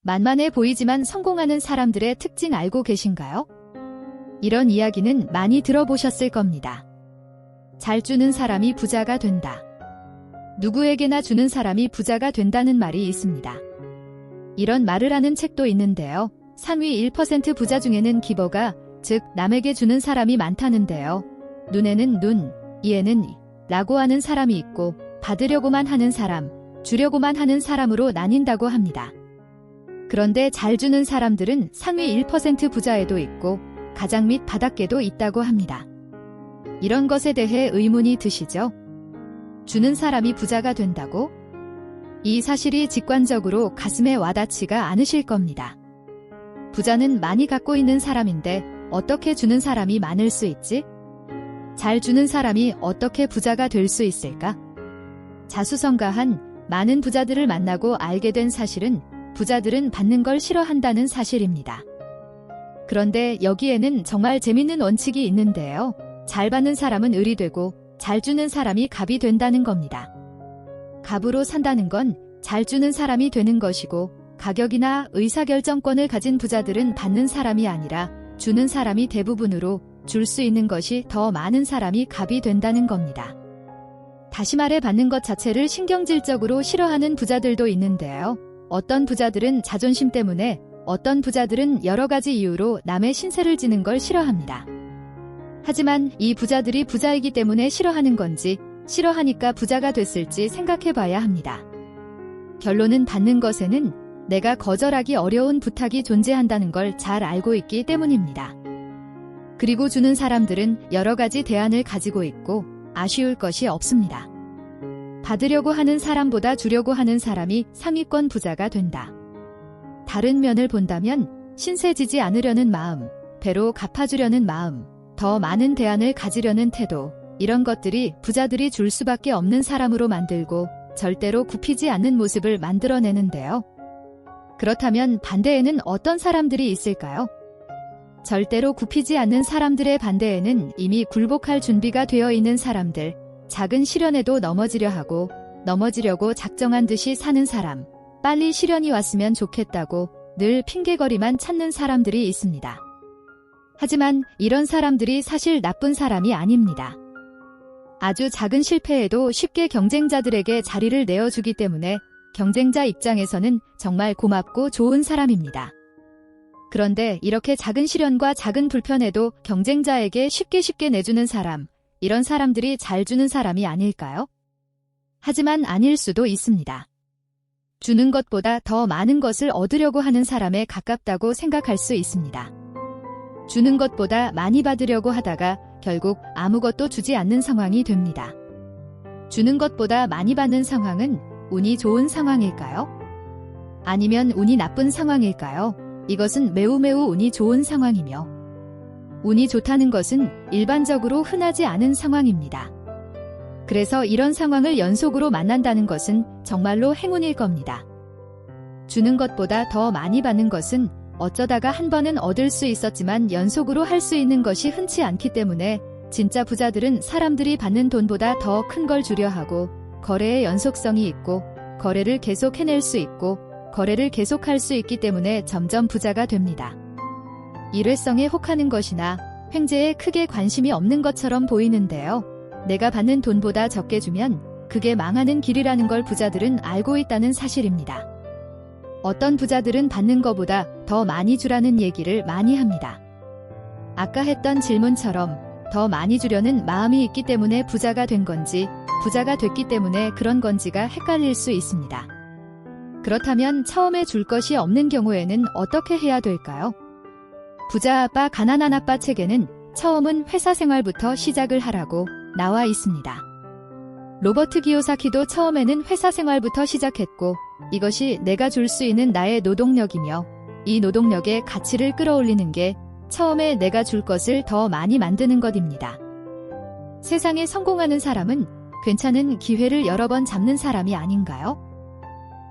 만만해 보이지만 성공하는 사람들의 특징 알고 계신가요? 이런 이야기는 많이 들어보셨을 겁니다. 잘 주는 사람이 부자가 된다. 누구에게나 주는 사람이 부자가 된다는 말이 있습니다. 이런 말을 하는 책도 있는데요. 상위 1% 부자 중에는 기버가, 즉 남에게 주는 사람이 많다는데요. 눈에는 눈, 이에는 이 라고 하는 사람이 있고 받으려고만 하는 사람, 주려고만 하는 사람으로 나뉜다고 합니다. 그런데 잘 주는 사람들은 상위 1% 부자에도 있고 가장 밑 바닥계도 있다고 합니다. 이런 것에 대해 의문이 드시죠? 주는 사람이 부자가 된다고? 이 사실이 직관적으로 가슴에 와닿지가 않으실 겁니다. 부자는 많이 갖고 있는 사람인데 어떻게 주는 사람이 많을 수 있지? 잘 주는 사람이 어떻게 부자가 될 수 있을까? 자수성가한 많은 부자들을 만나고 알게 된 사실은 부자들은 받는 걸 싫어한다는 사실입니다. 그런데 여기에는 정말 재밌는 원칙이 있는데요. 잘 받는 사람은 을이 되고 잘 주는 사람이 갑이 된다는 겁니다. 갑으로 산다는 건 잘 주는 사람이 되는 것이고 가격이나 의사결정권을 가진 부자들은 받는 사람이 아니라 주는 사람이 대부분으로 줄 수 있는 것이 더 많은 사람이 갑이 된다는 겁니다. 다시 말해 받는 것 자체를 신경질적으로 싫어하는 부자들도 있는데요. 어떤 부자들은 자존심 때문에, 어떤 부자들은 여러 가지 이유로 남의 신세를 지는 걸 싫어합니다. 하지만 이 부자들이 부자이기 때문에 싫어하는 건지, 싫어하니까 부자가 됐을지 생각해 봐야 합니다. 결론은 받는 것에는 내가 거절하기 어려운 부탁이 존재한다는 걸 잘 알고 있기 때문입니다. 그리고 주는 사람들은 여러 가지 대안을 가지고 있고 아쉬울 것이 없습니다. 받으려고 하는 사람보다 주려고 하는 사람이 상위권 부자가 된다. 다른 면을 본다면 신세지지 않으려는 마음, 배로 갚아주려는 마음, 더 많은 대안을 가지려는 태도, 이런 것들이 부자들이 줄 수밖에 없는 사람으로 만들고 절대로 굽히지 않는 모습을 만들어내는데요. 그렇다면 반대에는 어떤 사람들이 있을까요? 절대로 굽히지 않는 사람들의 반대에는 이미 굴복할 준비가 되어 있는 사람들, 작은 시련에도 넘어지려 하고 넘어지려고 작정한 듯이 사는 사람, 빨리 시련이 왔으면 좋겠다고 늘 핑계거리만 찾는 사람들이 있습니다. 하지만 이런 사람들이 사실 나쁜 사람이 아닙니다. 아주 작은 실패에도 쉽게 경쟁자들에게 자리를 내어주기 때문에 경쟁자 입장에서는 정말 고맙고 좋은 사람입니다. 그런데 이렇게 작은 시련과 작은 불편에도 경쟁자에게 쉽게 내주는 사람, 이런 사람들이 잘 주는 사람이 아닐까요? 하지만 아닐 수도 있습니다. 주는 것보다 더 많은 것을 얻으려고 하는 사람에 가깝다고 생각할 수 있습니다. 주는 것보다 많이 받으려고 하다가 결국 아무것도 주지 않는 상황이 됩니다. 주는 것보다 많이 받는 상황은 운이 좋은 상황일까요? 아니면 운이 나쁜 상황일까요? 이것은 매우 운이 좋은 상황이며 운이 좋다는 것은 일반적으로 흔하지 않은 상황입니다. 그래서 이런 상황을 연속으로 만난다는 것은 정말로 행운일 겁니다. 주는 것보다 더 많이 받는 것은 어쩌다가 한 번은 얻을 수 있었지만 연속으로 할 수 있는 것이 흔치 않기 때문에 진짜 부자들은 사람들이 받는 돈보다 더 큰 걸 주려 하고 거래의 연속성이 있고 거래를 계속 해낼 수 있고 거래를 계속할 수 있기 때문에 점점 부자가 됩니다. 일회성에 혹하는 것이나 횡재에 크게 관심이 없는 것처럼 보이는데요. 내가 받는 돈보다 적게 주면 그게 망하는 길이라는 걸 부자들은 알고 있다는 사실입니다. 어떤 부자들은 받는 것보다 더 많이 주라는 얘기를 많이 합니다. 아까 했던 질문처럼 더 많이 주려는 마음이 있기 때문에 부자가 된 건지 부자가 됐기 때문에 그런 건지가 헷갈릴 수 있습니다. 그렇다면 처음에 줄 것이 없는 경우에는 어떻게 해야 될까요? 부자 아빠 가난한 아빠 책에는 처음은 회사 생활부터 시작을 하라고 나와 있습니다. 로버트 기요사키도 처음에는 회사 생활부터 시작했고 이것이 내가 줄 수 있는 나의 노동력이며 이 노동력의 가치를 끌어올리는 게 처음에 내가 줄 것을 더 많이 만드는 것입니다. 세상에 성공하는 사람은 괜찮은 기회를 여러 번 잡는 사람이 아닌가요?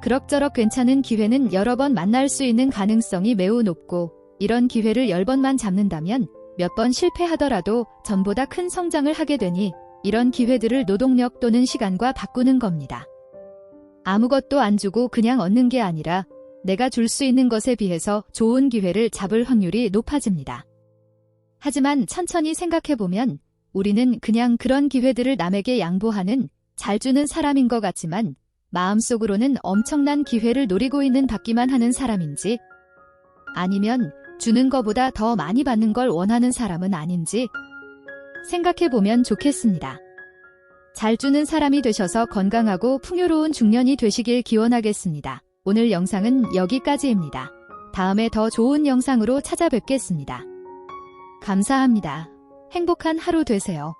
그럭저럭 괜찮은 기회는 여러 번 만날 수 있는 가능성이 매우 높고 이런 기회를 10번만 잡는다면 몇 번 실패하더라도 전보다 큰 성장을 하게 되니 이런 기회들을 노동력 또는 시간과 바꾸는 겁니다. 아무것도 안 주고 그냥 얻는 게 아니라 내가 줄 수 있는 것에 비해서 좋은 기회를 잡을 확률이 높아집니다. 하지만 천천히 생각해보면 우리는 그냥 그런 기회들을 남에게 양보하는 잘 주는 사람인 것 같지만 마음속으로는 엄청난 기회를 노리고 있는 받기만 하는 사람인지 아니면 주는 것보다 더 많이 받는 걸 원하는 사람은 아닌지 생각해보면 좋겠습니다. 잘 주는 사람이 되셔서 건강하고 풍요로운 중년이 되시길 기원하겠습니다. 오늘 영상은 여기까지입니다. 다음에 더 좋은 영상으로 찾아뵙겠습니다. 감사합니다. 행복한 하루 되세요.